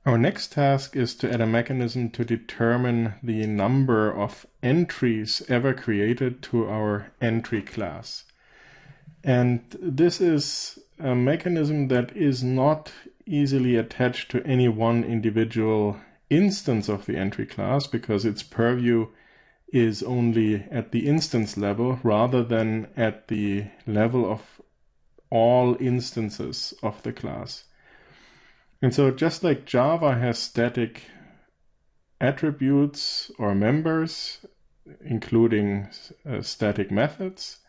Our next task is to add a mechanism to determine the number of entries ever created to our entry class. And this is a mechanism that is not easily attached to any one individual instance of the entry class because its purview is only at the instance level rather than at the level of all instances of the class. And so just like Java has static attributes or members, including static methods,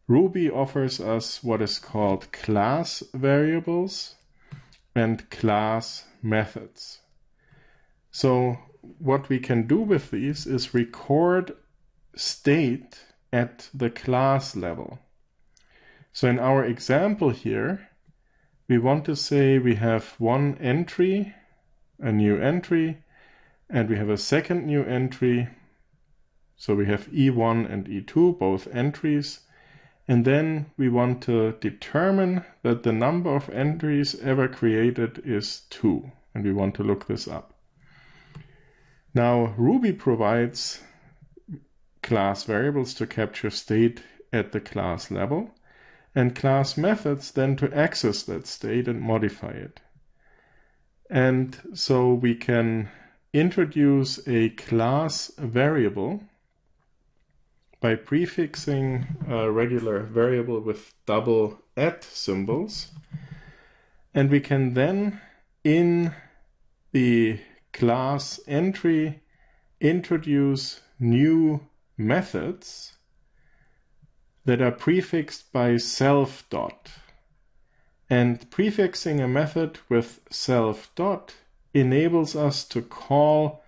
Ruby offers us what is called class variables and class methods. So what we can do with these is record state at the class level. So in our example here, we want to say we have one entry, a new entry, and we have a second new entry. So we have E1 and E2, both entries. And then we want to determine that the number of entries ever created is 2. And we want to look this up. Now, Ruby provides class variables to capture state at the class level, and class methods then to access that state and modify it. And so we can introduce a class variable by prefixing a regular variable with double @ symbols. And we can then, in the class entry, introduce new methods that are prefixed by self dot. And prefixing a method with self dot enables us to call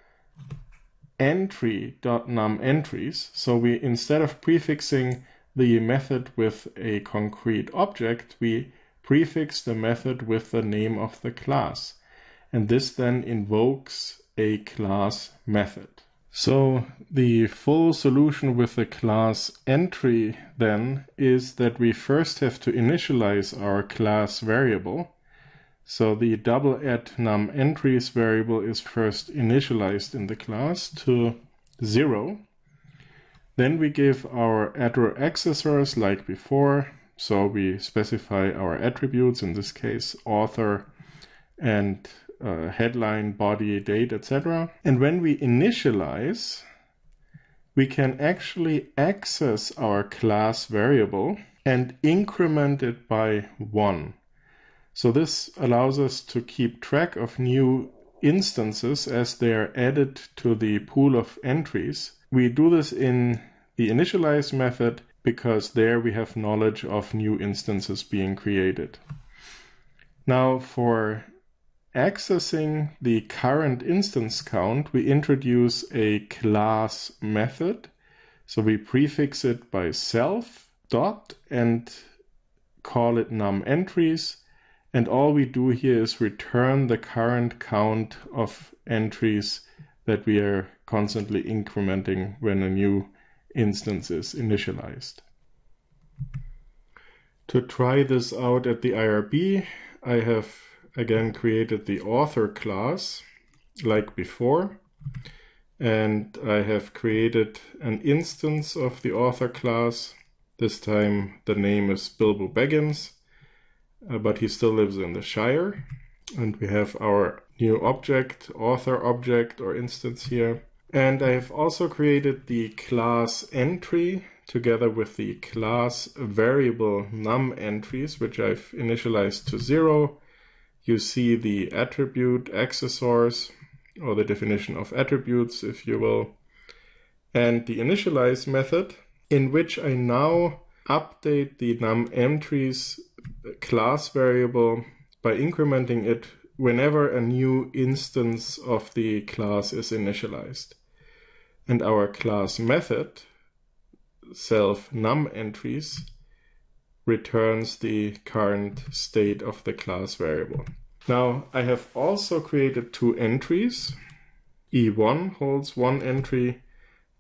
entry.numEntries. So we, instead of prefixing the method with a concrete object, we prefix the method with the name of the class. And this then invokes a class method. So the full solution with the class entry then is that we first have to initialize our class variable. So the double @ numEntries variable is first initialized in the class to 0. Then we give our attr accessors like before. So we specify our attributes, in this case author and headline, body, date, etc. And when we initialize, we can actually access our class variable and increment it by 1. So this allows us to keep track of new instances as they are added to the pool of entries. We do this in the initialize method because there we have knowledge of new instances being created. Now for accessing the current instance count, we introduce a class method. So we prefix it by self dot and call it numEntries. And all we do here is return the current count of entries that we are constantly incrementing when a new instance is initialized. To try this out at the IRB, I have again created the author class like before, and I have created an instance of the author class. This time the name is Bilbo Baggins, but he still lives in the Shire. And we have our new object, author object or instance here. And I have also created the class entry together with the class variable numEntries, which I've initialized to 0. You see the attribute accessors, or the definition of attributes, if you will, and the initialize method, in which I now update the numEntries class variable by incrementing it whenever a new instance of the class is initialized. And our class method, self numEntries, returns the current state of the class variable. Now I have also created 2 entries. E1 holds 1 entry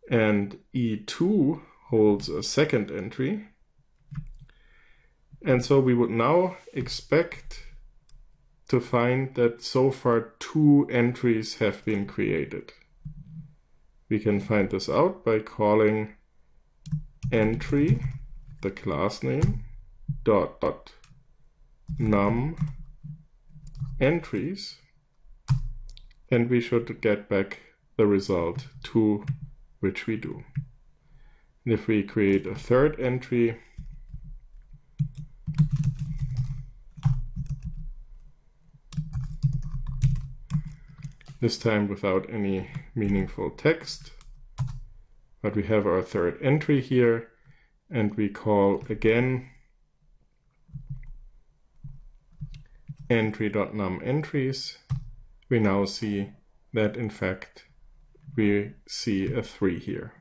and E2 holds a second entry. And so we would now expect to find that so far 2 entries have been created. We can find this out by calling entry, the class name, dot num entries, and we should get back the result 2, which we do. And if we create a third entry, this time without any meaningful text, but we have our third entry here, and we call again entry.num entries, we now see that in fact we see a 3 here.